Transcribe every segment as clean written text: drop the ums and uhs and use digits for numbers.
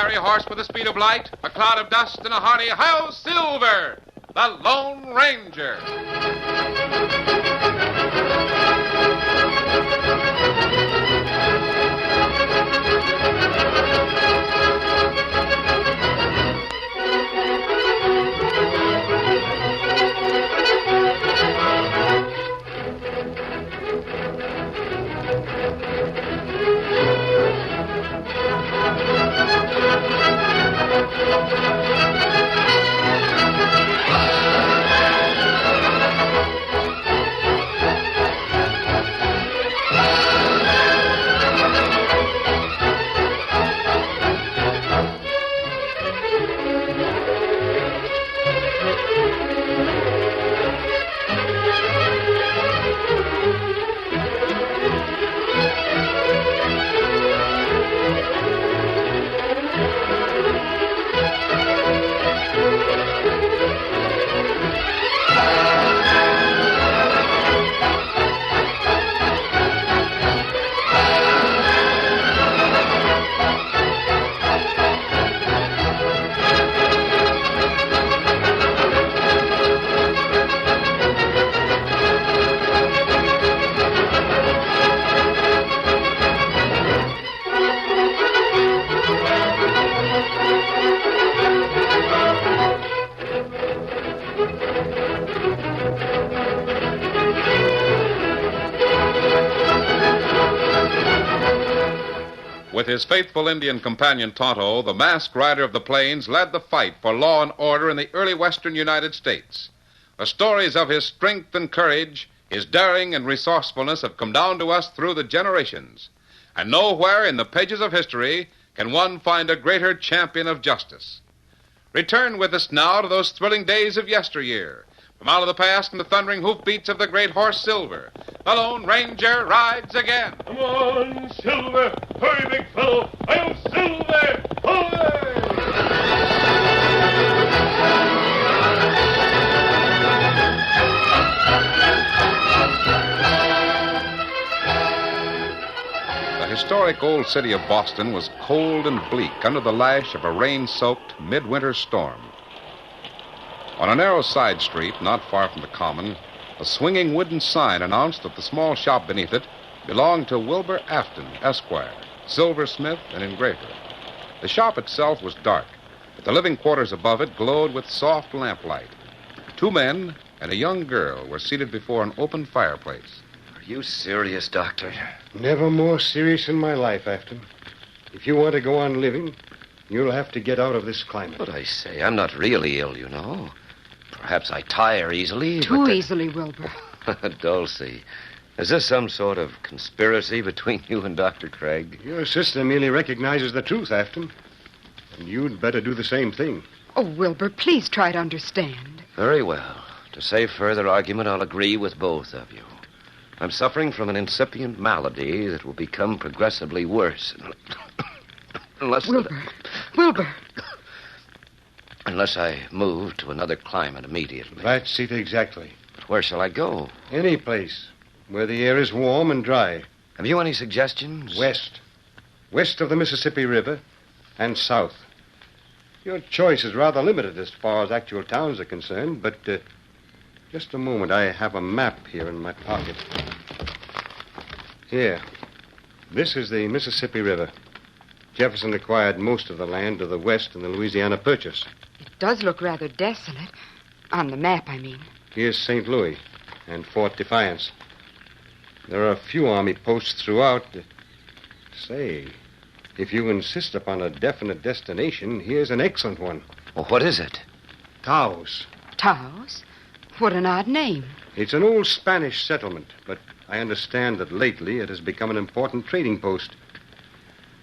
fiery horse with the speed of light, a cloud of dust, and a hearty "Hi-Yo, Silver!" The Lone Ranger. With his faithful Indian companion Tonto, the masked rider of the plains led the fight for law and order in the early western United States. The stories of his strength and courage, his daring and resourcefulness have come down to us through the generations. And nowhere in the pages of history can one find a greater champion of justice. Return with us now to those thrilling days of yesteryear. From out of the past and the thundering hoofbeats of the great horse Silver, the Lone Ranger rides again. Come on, Silver! Hurry, big fellow! I'm Silver! Hurry! The historic old city of Boston was cold and bleak under the lash of a rain-soaked midwinter storm. On a narrow side street, not far from the common, a swinging wooden sign announced that the small shop beneath it belonged to Wilbur Afton, Esquire, silversmith and engraver. The shop itself was dark, but the living quarters above it glowed with soft lamplight. Two men and a young girl were seated before an open fireplace. Are you serious, Doctor? Never more serious in my life, Afton. If you want to go on living, you'll have to get out of this climate. But I say, I'm not really ill, you know. Perhaps I tire easily. Too easily, Wilbur. Dulcie, is this some sort of conspiracy between you and Dr. Craig? Your sister merely recognizes the truth, Afton. And you'd better do the same thing. Oh, Wilbur, please try to understand. Very well. To save further argument, I'll agree with both of you. I'm suffering from an incipient malady that will become progressively worse. Unless... Wilbur. Unless I move to another climate immediately. That's it exactly. But where shall I go? Any place where the air is warm and dry. Have you any suggestions? West. West of the Mississippi River and south. Your choice is rather limited as far as actual towns are concerned, but just a moment. I have a map here in my pocket. Here. This is the Mississippi River. Jefferson acquired most of the land to the west in the Louisiana Purchase. It does look rather desolate. On the map, I mean. Here's St. Louis and Fort Defiance. There are a few army posts throughout. Say, if you insist upon a definite destination, here's an excellent one. Well, what is it? Taos. Taos? What an odd name. It's an old Spanish settlement, but I understand that lately it has become an important trading post.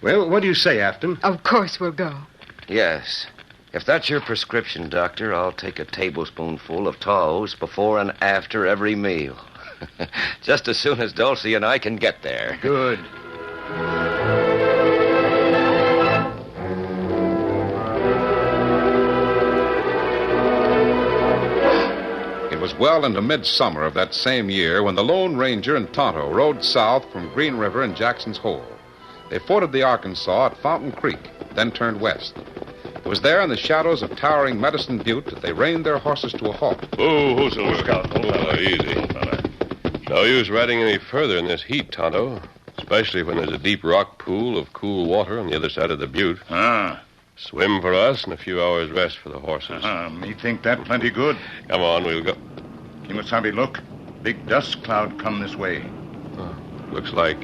Well, what do you say, Afton? Of course we'll go. Yes. If that's your prescription, Doctor, I'll take a tablespoonful of Taos before and after every meal. Just as soon as Dulcie and I can get there. Good. It was well into midsummer of that same year when the Lone Ranger and Tonto rode south from Green River and Jackson's Hole. They forded the Arkansas at Fountain Creek, then turned west. It was there in the shadows of towering Medicine Butte that they reined their horses to a halt. Oh, Silver. Scout, easy. No use riding any further in this heat, Tonto. Especially when there's a deep rock pool of cool water on the other side of the butte. Swim for us and a few hours rest for the horses. Me think that plenty good. Come on, we'll go. Kimasabi, look. Big dust cloud come this way. Looks like...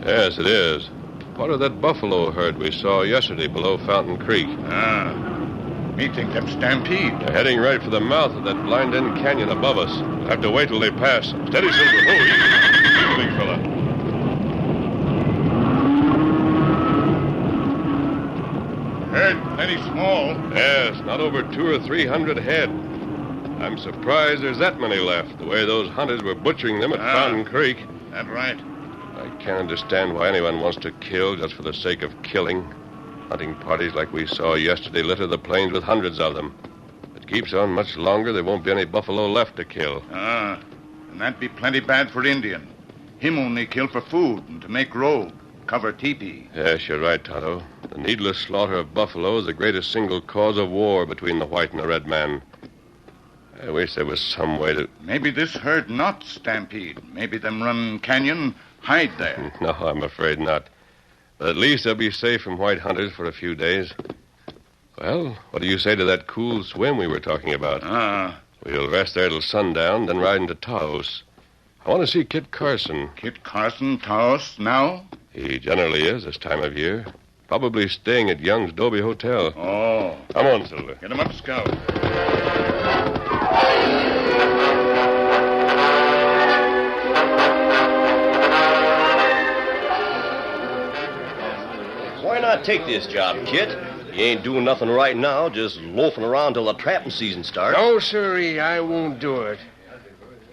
yes, it is. Part of that buffalo herd we saw yesterday below Fountain Creek. Me think them stampede. They're heading right for the mouth of that blind end canyon above us. We'll have to wait till they pass. Steady, Silver. Oh, easy, big fella. Herd plenty small. Yes, not over 200 or 300 head. I'm surprised there's that many left, the way those hunters were butchering them at Fountain Creek. That right. I can't understand why anyone wants to kill just for the sake of killing. Hunting parties like we saw yesterday litter the plains with hundreds of them. If it keeps on much longer, there won't be any buffalo left to kill. And that'd be plenty bad for Indian. Him only kill for food and to make robe, cover teepee. Yes, you're right, Tonto. The needless slaughter of buffalo is the greatest single cause of war between the white and the red man. I wish there was some way to... Maybe this herd not stampede. Maybe them run canyon, hide there. No, I'm afraid not. But at least they'll be safe from white hunters for a few days. Well, what do you say to that cool swim we were talking about? We'll rest there till sundown, then ride into Taos. I want to see Kit Carson. Kit Carson, Taos, now? He generally is this time of year. Probably staying at Young's Dobie Hotel. Oh. Come on, Silver. Get him up, Scout. Why not take this job, Kit? You ain't doing nothing right now, just loafing around till the trapping season starts. No, sirree, I won't do it.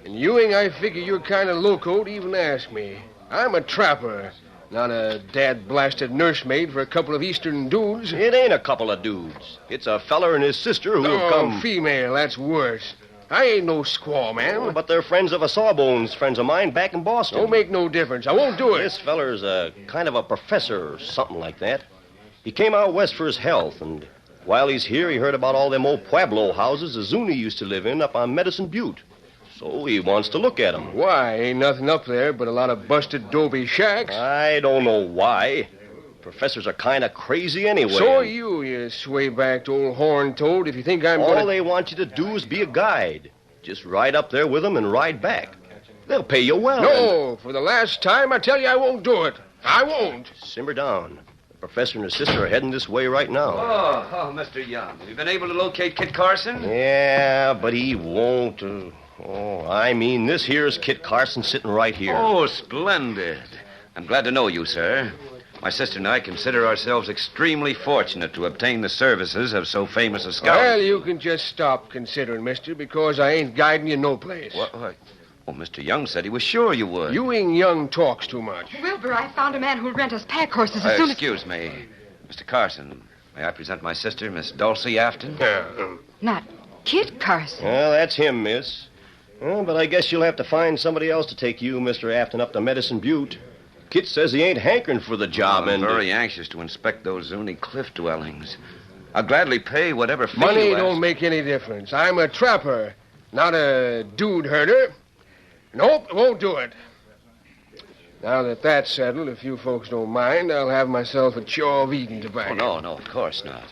And Ewing, I figure you're kind of loco to even ask me. I'm a trapper, not a dad-blasted nursemaid for a couple of eastern dudes. It ain't a couple of dudes. It's a feller and his sister who have come... female, that's worse. I ain't no squaw, man. Oh, but they're friends of a Sawbones, friends of mine back in Boston. Don't make no difference. I won't do it. This feller's a kind of a professor or something like that. He came out west for his health, and while he's here, he heard about all them old Pueblo houses the Zuni used to live in up on Medicine Butte. So he wants to look at them. Why? Ain't nothing up there but a lot of busted dobe shacks. I don't know why. Professors are kind of crazy anyway. So are you sway-backed old horn-toad, if you think I'm All gonna... they want you to do is be a guide. Just ride up there with them and ride back. They'll pay you well. No, for the last time, I tell you I won't do it. I won't. Simmer down. The professor and his sister are heading this way right now. Oh, Mr. Young. Have you been able to locate Kit Carson? Yeah, but he won't. I mean, this here's Kit Carson sitting right here. Oh, splendid. I'm glad to know you, sir. My sister and I consider ourselves extremely fortunate to obtain the services of so famous a scout. Well, you can just stop considering, mister, because I ain't guiding you no place. What? Well, Mr. Young said he was sure you would. Ewing Young talks too much. Wilbur, I found a man who'll rent us pack horses as soon as... Excuse me, Mr. Carson. May I present my sister, Miss Dulcie Afton? Not Kit Carson. Well, that's him, miss. Well, but I guess you'll have to find somebody else to take you, Mr. Afton, up to Medicine Butte. Kit says he ain't hankering for the job, I'm very anxious to inspect those Zuni cliff dwellings. I'll gladly pay whatever fee Money you ask. don't make any difference. I'm a trapper, not a dude herder. Nope, won't do it. Now that that's settled, if you folks don't mind, I'll have myself a chaw of eating tobacco. Oh, no, of course not.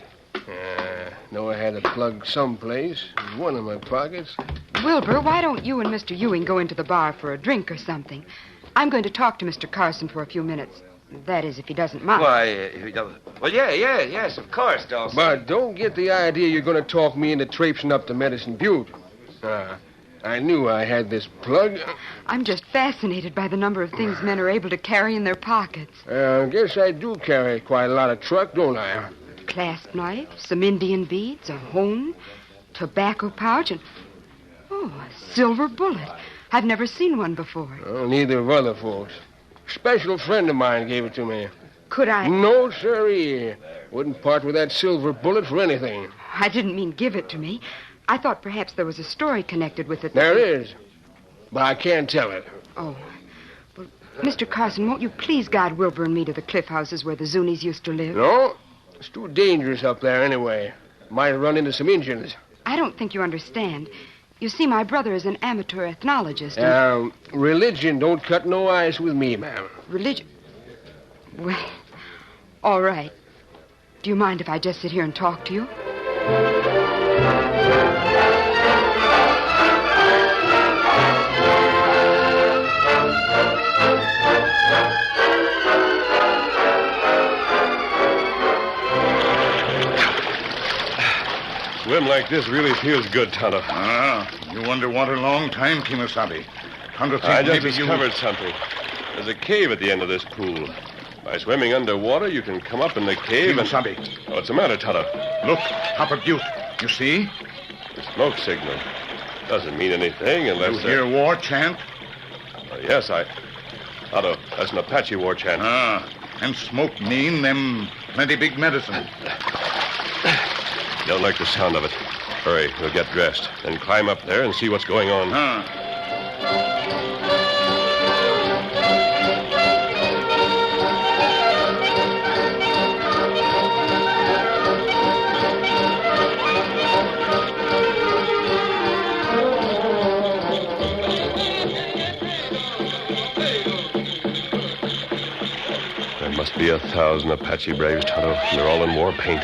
Know I had a plug someplace in one of my pockets. Wilbur, why don't you and Mr. Ewing go into the bar for a drink or something? I'm going to talk to Mr. Carson for a few minutes. That is, if he doesn't mind. Well, yes, of course, Dulcie. But don't get the idea you're going to talk me into traipsing up to Medicine Butte. I knew I had this plug. I'm just fascinated by the number of things men are able to carry in their pockets. I guess I do carry quite a lot of truck, don't I? Clasp knife, some Indian beads, a hone, tobacco pouch, and... oh, a silver bullet. I've never seen one before. Oh, neither have other folks. A special friend of mine gave it to me. Could I... No, sirree. Wouldn't part with that silver bullet for anything. I didn't mean give it to me. I thought perhaps there was a story connected with it. There is. But I can't tell it. Oh. Well, Mr. Carson, won't you please guide Wilbur and me to the cliff houses where the Zunies used to live? No, it's too dangerous up there anyway. Might run into some Indians. I don't think you understand. You see, my brother is an amateur ethnologist. And Religion don't cut no ice with me, ma'am. religion... Well, all right. Do you mind if I just sit here and talk to you? Swim like this really feels good, Tonto. You underwater long time, Kimasabi. Tonto think I just maybe discovered something. There's a cave at the end of this pool. By swimming underwater, you can come up in the cave and... Kimasabi, What's the matter, Tonto? look, Hopper Butte. You see? The smoke signal. Doesn't mean anything unless... You hear war chant? Yes, Tonto, that's an Apache war chant. And smoke mean them plenty big medicine. Don't like the sound of it. Hurry, we'll get dressed. Then climb up there and see what's going on. There must be 1,000 Apache braves, Tonto. They're all in war paint.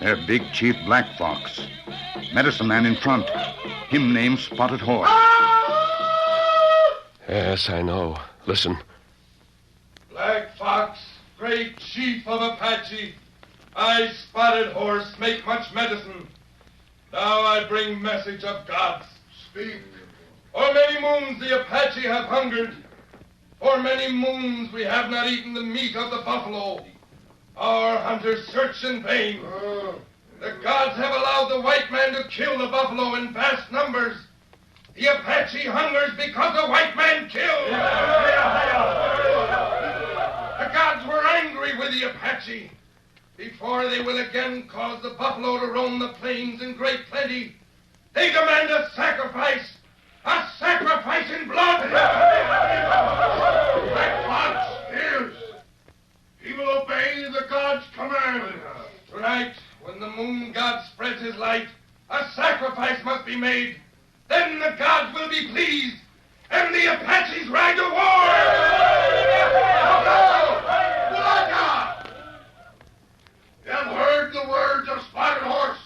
They're Big Chief Black Fox. Medicine man in front. Him named Spotted Horse. Yes, I know. Listen. Black Fox, great chief of Apache, I, Spotted Horse, make much medicine. Now I bring message of gods. Speak. For many moons the Apache have hungered. For many moons we have not eaten the meat of the buffalo. Our hunters search in vain. The gods have allowed the white man to kill the buffalo in vast numbers. The Apache hungers because the white man killed. The gods were angry with the Apache. Before they will again cause the buffalo to roam the plains in great plenty, they demand a sacrifice in blood. Black Fox, hears. He will obey the god's command. Tonight, when the moon god spreads his light, a sacrifice must be made. Then the gods will be pleased, and the Apaches ride to war. You have heard the words of Spotted Horse,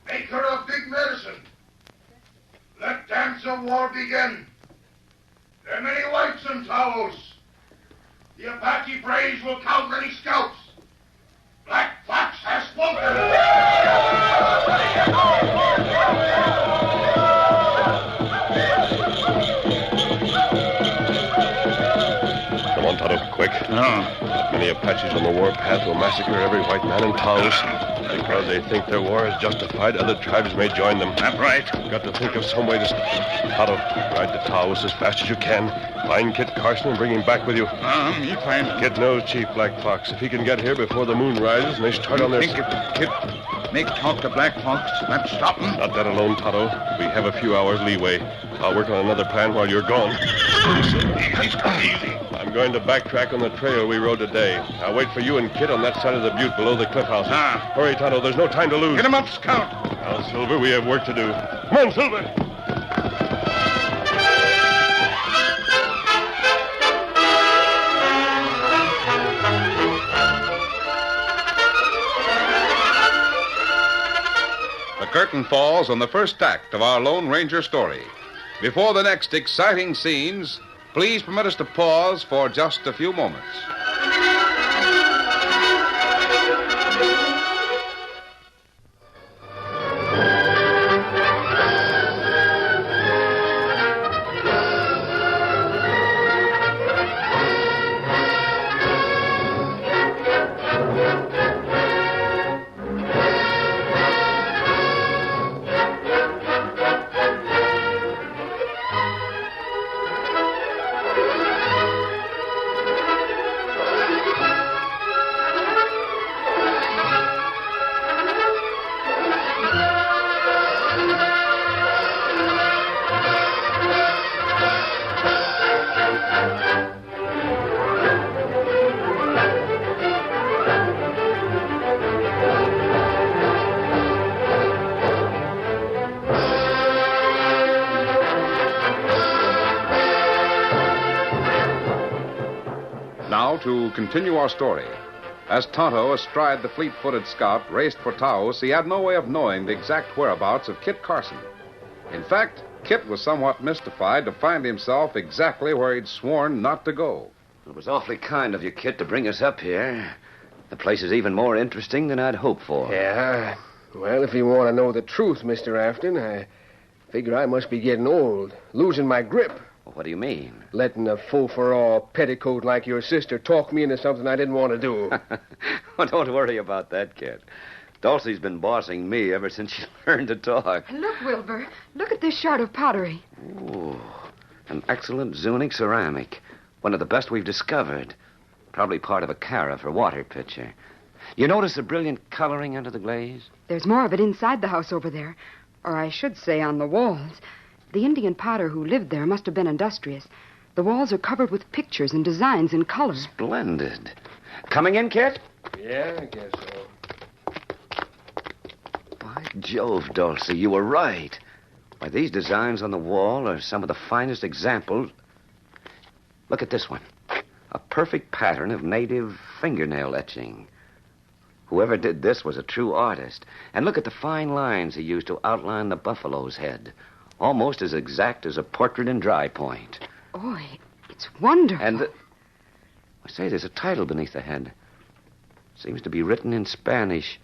maker of big medicine. Let dance of war begin. There are many whites and towels. The Apache braves will count many scalps. Black Fox has spoken. Come on, Tonto, quick. Many Apaches on the warpath will massacre every white man in Taos. Because they think their war is justified, other tribes may join them. That's right. Got to think of some way to... Tonto, ride to Taos as fast as you can. Find Kit Carson and bring him back with you. Me find. Kit knows Chief Black Fox. If he can get here before the moon rises and they start on their... Think if Kit make talk to Black Fox, that stop him? Not that alone, Tonto. We have a few hours leeway. I'll work on another plan while you're gone. Easy. I'm going to backtrack on the trail we rode today. I'll wait for you and Kit on that side of the butte below the cliff houses. Hurry, Tonto. There's no time to lose. Get him up, Scout. Now, Silver, we have work to do. Come on, Silver. The curtain falls on the first act of our Lone Ranger story. Before the next exciting scenes, please permit us to pause for just a few moments. Now to continue our story. As Tonto, astride the fleet-footed scout, raced for Taos, he had no way of knowing the exact whereabouts of Kit Carson. In fact, Kit was somewhat mystified to find himself exactly where he'd sworn not to go. It was awfully kind of you, Kit, to bring us up here. The place is even more interesting than I'd hoped for. Yeah. Well, if you want to know the truth, Mr. Afton, I figure I must be getting old, losing my grip. What do you mean? Letting a faux-for-all petticoat like your sister talk me into something I didn't want to do. Well, don't worry about that, Kit. Dulcie's been bossing me ever since she learned to talk. Look, Wilbur. Look at this shard of pottery. Ooh, an excellent Zunic ceramic. One of the best we've discovered. Probably part of a carafe or water pitcher. You notice the brilliant coloring under the glaze? There's more of it inside the house over there. Or I should say on the walls. The Indian potter who lived there must have been industrious. The walls are covered with pictures and designs in color. Splendid. Coming in, Kit? Yeah, I guess so. By Jove, Dulcie, you were right. Why, these designs on the wall are some of the finest examples. Look at this one. A perfect pattern of native fingernail etching. Whoever did this was a true artist. And look at the fine lines he used to outline the buffalo's head. Almost as exact as a portrait in dry point. Oh, it's wonderful. And I say, there's a title beneath the head. Seems to be written in Spanish.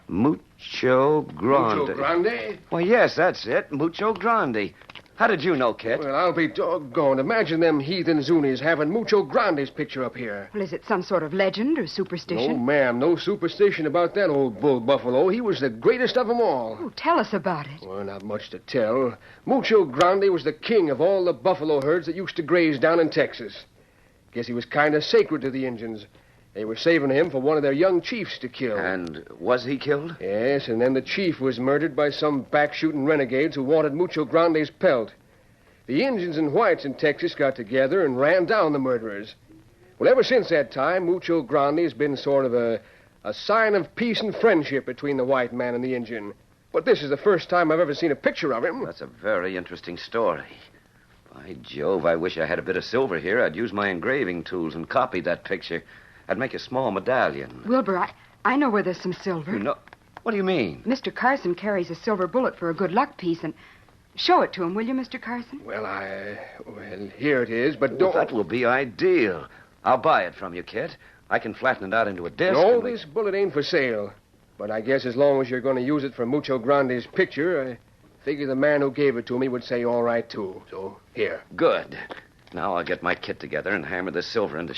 Mucho Grande. Mucho Grande? Why, yes, that's it. Mucho Grande. How did you know, Kit? Well, I'll be doggone. Imagine them heathen Zunis having Mucho Grande's picture up here. Well, is it some sort of legend or superstition? No, ma'am. No superstition about that old bull buffalo. He was the greatest of them all. Oh, tell us about it. Well, not much to tell. Mucho Grande was the king of all the buffalo herds that used to graze down in Texas. Guess he was kind of sacred to the Indians. They were saving him for one of their young chiefs to kill. And was he killed? Yes, and then the chief was murdered by some back-shooting renegades who wanted Mucho Grande's pelt. The Indians and whites in Texas got together and ran down the murderers. Well, ever since that time, Mucho Grande has been sort of a sign of peace and friendship between the white man and the Indian. But this is the first time I've ever seen a picture of him. That's a very interesting story. By Jove, I wish I had a bit of silver here. I'd use my engraving tools and copy that picture. I'd make a small medallion. Wilbur, I know where there's some silver. You know? What do you mean? Mr. Carson carries a silver bullet for a good luck piece, and show it to him, will you, Mr. Carson? Well, here it is, but don't... That will be ideal. I'll buy it from you, Kit. I can flatten it out into a disc. No, this bullet ain't for sale. But I guess as long as you're going to use it for Mucho Grande's picture, I figure the man who gave it to me would say all right, too. So, here. Good. Now I'll get my kit together and hammer the silver into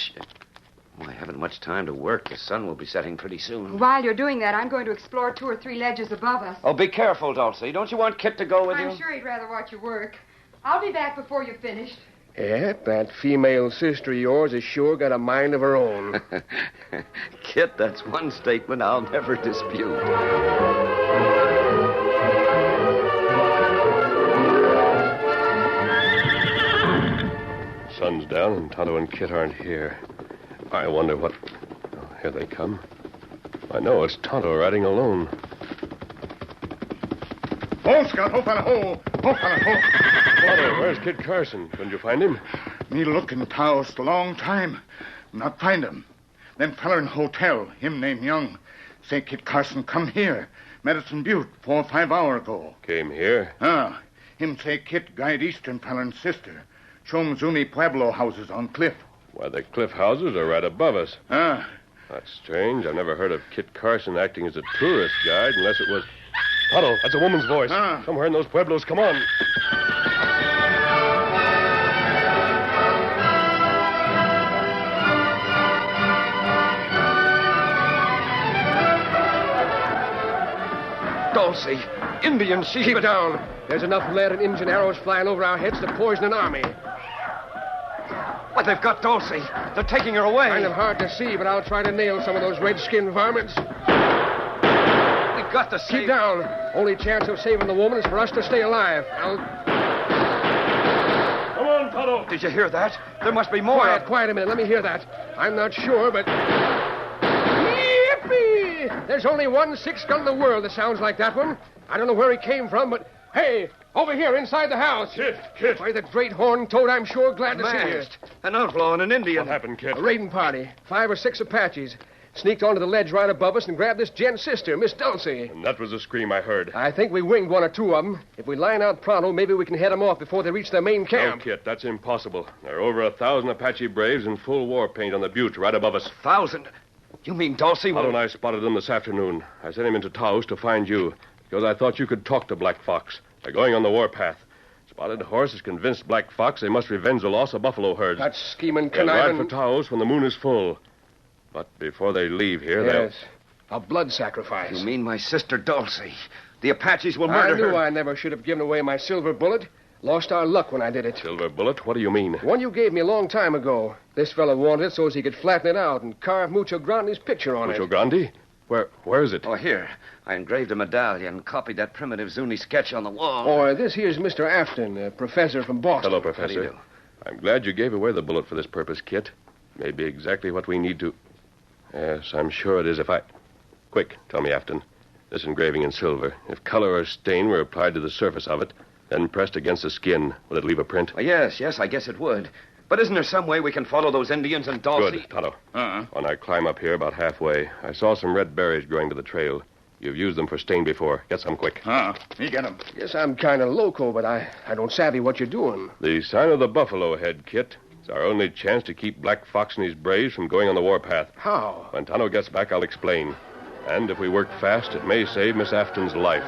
I haven't much time to work. The sun will be setting pretty soon. While you're doing that, I'm going to explore 2 or 3 ledges above us. Oh, be careful, Dulcie. Don't you want Kit to go with you? I'm sure he'd rather watch you work. I'll be back before you're finished. Yep, that female sister of yours has sure got a mind of her own. Kit, that's one statement I'll never dispute. Sun's down and Tonto and Kit aren't here. I wonder what... Oh, here they come. I know it's Tonto riding alone. Ho, Scout, ho, fella, ho. Ho, fella, ho. Tonto, where's Kit Carson? Couldn't you find him? Me look in Taos a long time. Not find him. Then feller in hotel, him named Young, say Kit Carson come here. Medicine Butte, 4 or 5 hour ago. Came here? Him say Kit guide Eastern feller and sister. Show 'em Zuni Pueblo houses on cliff. Why, the cliff houses are right above us. That's strange. I've never heard of Kit Carson acting as a tourist guide unless it was... Tonto, that's a woman's voice. Somewhere in those pueblos. Come on. Dulcie, Indians, keep down. There's enough lead and Indian arrows flying over our heads to poison an army. What, they've got Dulcie. They're taking her away. Kind of hard to see, but I'll try to nail some of those red-skinned varmints. We've got to save... Keep down. Only chance of saving the woman is for us to stay alive. Come on, Tonto. Did you hear that? There must be more. Quiet a minute. Let me hear that. I'm not sure, but... Yippee! There's only one 6-gun in the world that sounds like that one. I don't know where he came from, but... Hey, Over here, inside the house. Kit. By the great horned toad, I'm sure glad to see you. Masked. An outlaw and an Indian. What happened, Kit? A raiding party. 5 or 6 Apaches. Sneaked onto the ledge right above us and grabbed this gent's sister, Miss Dulcie. And that was the scream I heard. I think we winged 1 or 2 of them. If we line out pronto, maybe we can head them off before they reach their main No, camp. Kit, that's impossible. There are over 1,000 Apache braves in full war paint on the butte right above us. 1,000? You mean Dulcie? Otto and I spotted them this afternoon. I sent him into Taos to find you because I thought you could talk to Black Fox. They're going on the warpath. Spotted Horse has convinced Black Fox they must revenge the loss of buffalo herds. That scheming And ride conniving... for Taos when the moon is full. But before they leave here, Yes. A blood sacrifice. You mean my sister Dulcie? The Apaches will I murder knew her. I never should have given away my silver bullet. Lost our luck when I did it. Silver bullet? What do you mean? One you gave me a long time ago. This fella wanted it so as he could flatten it out and carve Mucho Grande's picture on Mucho it. Grande? Where is it? Oh, here. I engraved a medallion and copied that primitive Zuni sketch on the wall. Or this here's Mr. Afton, a professor from Boston. Hello, How do Professor. you do? I'm glad you gave away the bullet for this purpose, Kit. Maybe exactly what we need to... Yes, I'm sure it is if I... Quick, tell me, Afton. This engraving in silver. If color or stain were applied to the surface of it, then pressed against the skin, would it leave a print? Oh, yes, I guess it would. But isn't there some way we can follow those Indians and Dulcie? Good, Tonto. When I climb up here about halfway, I saw some red berries growing to the trail. You've used them for stain before. Get some quick. Me get him. Yes, I'm kind of loco, but I don't savvy what you're doing. The sign of the buffalo head, Kit. It's our only chance to keep Black Fox and his braves from going on the warpath. How? When Tonto gets back, I'll explain. And if we work fast, it may save Miss Afton's life.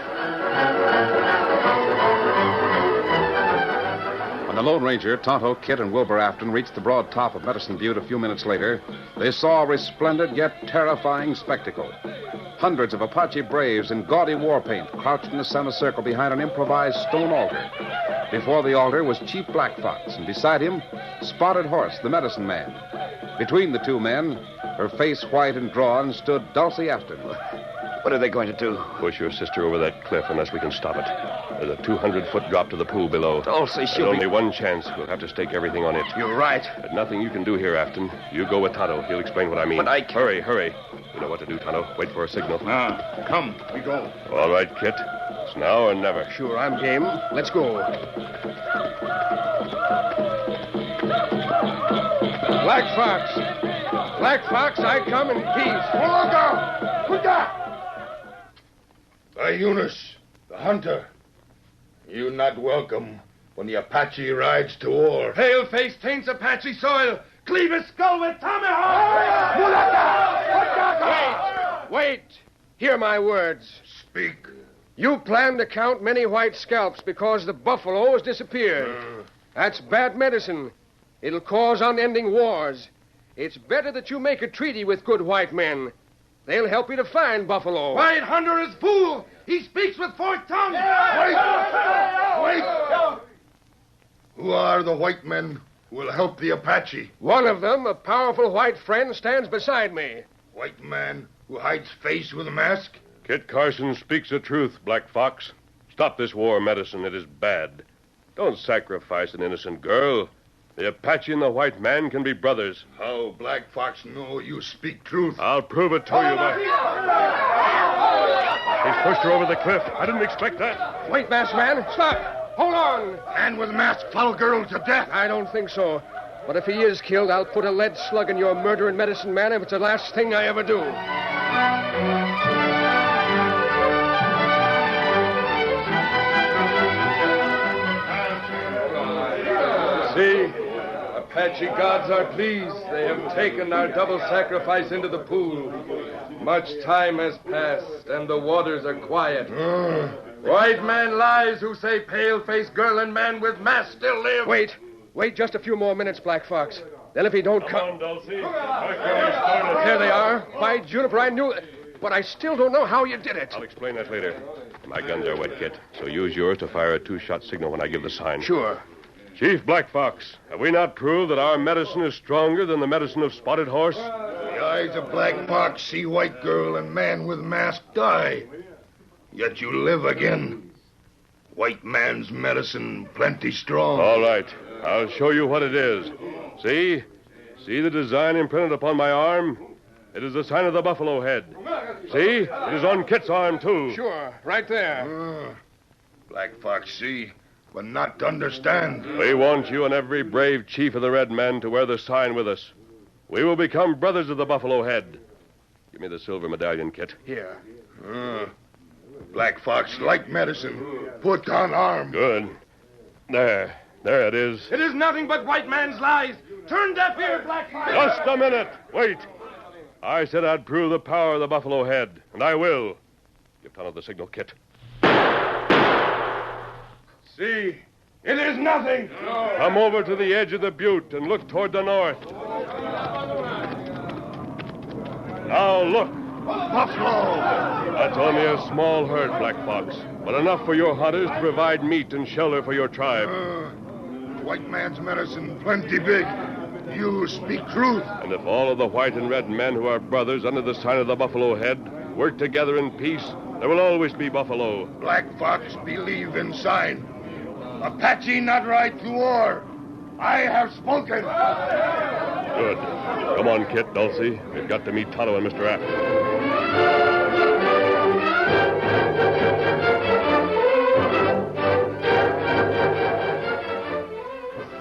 When the Lone Ranger, Tonto, Kit, and Wilbur Afton reached the broad top of Medicine Butte a few minutes later, they saw a resplendent yet terrifying spectacle. Hundreds of Apache braves in gaudy war paint crouched in a semicircle behind an improvised stone altar. Before the altar was Chief Black Fox, and beside him, Spotted Horse, the medicine man. Between the two men, her face white and drawn, stood Dulcie Afton. What are they going to do? Push your sister over that cliff unless we can stop it. There's a 200-foot drop to the pool below. Dulcie, There's she'll only be... one chance. We'll have to stake everything on it. You're right. There's nothing you can do here, Afton. You go with Tonto. He'll explain what I mean. But I can't... Hurry. You know what to do, Tonto. Wait for a signal. Come, we go. All right, Kit. It's now or never. Sure, I'm game. Let's go. Black Fox. Black Fox, I come in peace. Look out! Quick out! By Eunice, the hunter. You not welcome when the Apache rides to war. Pale-face taints Apache soil. Cleave his skull with tomahawk. Wait. Hear my words. Speak. You plan to count many white scalps because the buffalo has disappeared. That's bad medicine. It'll cause unending wars. It's better that you make a treaty with good white men. They'll help you to find buffalo. White hunter is fool. He speaks with forked tongue. Wait! Who are the white men who will help the Apache? One of them, a powerful white friend, stands beside me. White man who hides face with a mask? Kit Carson speaks the truth, Black Fox. Stop this war medicine. It is bad. Don't sacrifice an innocent girl. The Apache and the white man can be brothers. How Black Fox know you speak truth? I'll prove it to you by... He's pushed her over the cliff. I didn't expect that. Wait, masked man. Stop. Hold on. Man with mask follow girl to death. I don't think so. But if he is killed, I'll put a lead slug in your murdering medicine man if it's the last thing I ever do. See, Apache gods are pleased. They have taken our double sacrifice into the pool. Much time has passed, and the waters are quiet. White man lies who say pale-faced girl and man with mask still live. Wait just a few more minutes, Black Fox. Then if he don't Come on, Dulcie. There they are. By Juniper, I knew it. But I still don't know how you did it. I'll explain that later. My guns are wet, Kit, so use yours to fire a two-shot signal when I give the sign. Sure. Chief Black Fox, have we not proved that our medicine is stronger than the medicine of Spotted Horse? The eyes of Black Fox see white girl and man with mask die. Yet you live again. White man's medicine plenty strong. All right. I'll show you what it is. See? See the design imprinted upon my arm? It is the sign of the buffalo head. See? It is on Kit's arm, too. Sure. Right there. Black Fox see. but not to understand. We want you and every brave chief of the red men to wear the sign with us. We will become brothers of the Buffalo Head. Give me the silver medallion, Kit. Here. Black Fox, like medicine. Put on arm. Good. There it is. It is nothing but white man's lies. Turn deaf ear, Black Fox. Just a minute. Wait. I said I'd prove the power of the Buffalo Head, and I will. Give Tonto the signal, Kit. See, it is nothing. Come over to the edge of the butte and look toward the north. Now look. Buffalo. That's only a small herd, Black Fox, but enough for your hunters to provide meat and shelter for your tribe. White man's medicine plenty big. You speak truth. And if all of the white and red men who are brothers under the sign of the Buffalo Head work together in peace, there will always be buffalo. Black Fox believe in sign. Apache not ride to war. I have spoken. Good. Come on, Kit, Dulcie. We've got to meet Tonto and Mr. Apt.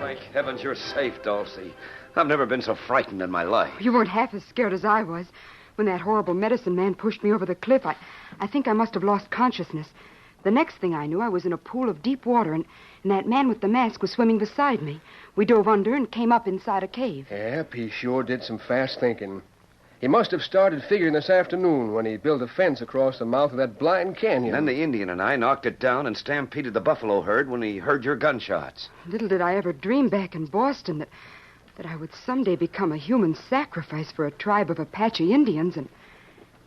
Thank heavens you're safe, Dulcie. I've never been so frightened in my life. You weren't half as scared as I was. When that horrible medicine man pushed me over the cliff, I think I must have lost consciousness. The next thing I knew, I was in a pool of deep water, and that man with the mask was swimming beside me. We dove under and came up inside a cave. Yep, he sure did some fast thinking. He must have started figuring this afternoon when he built a fence across the mouth of that blind canyon. And then the Indian and I knocked it down and stampeded the buffalo herd when he heard your gunshots. Little did I ever dream back in Boston that I would someday become a human sacrifice for a tribe of Apache Indians and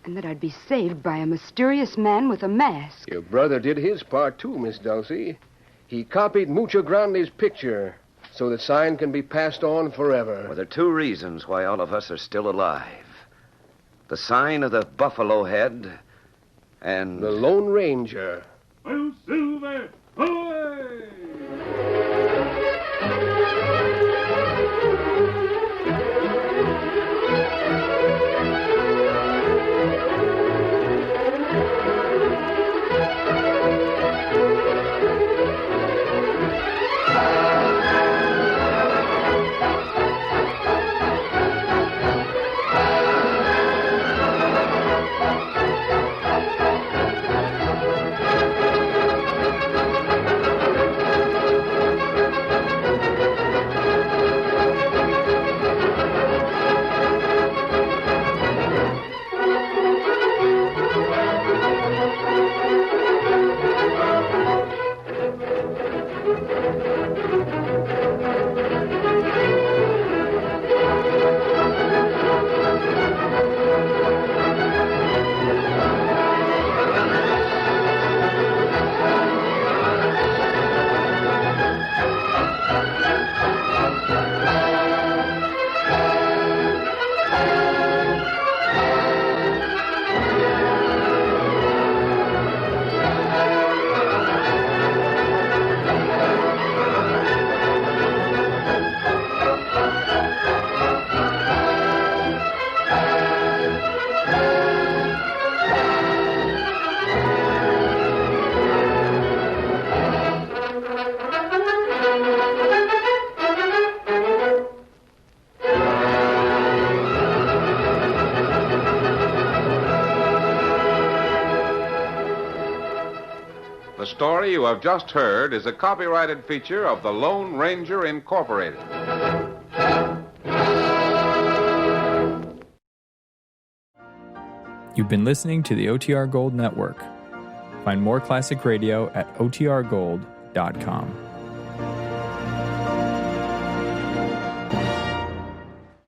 that I'd be saved by a mysterious man with a mask. Your brother did his part, too, Miss Dulcie. He copied Mucho Grande's picture so the sign can be passed on forever. Well, there are two reasons why all of us are still alive. The sign of the Buffalo Head and... the Lone Ranger. Well, Silver, away! The story you have just heard is a copyrighted feature of the Lone Ranger Incorporated. You've been listening to the OTR Gold Network. Find more classic radio at otrgold.com.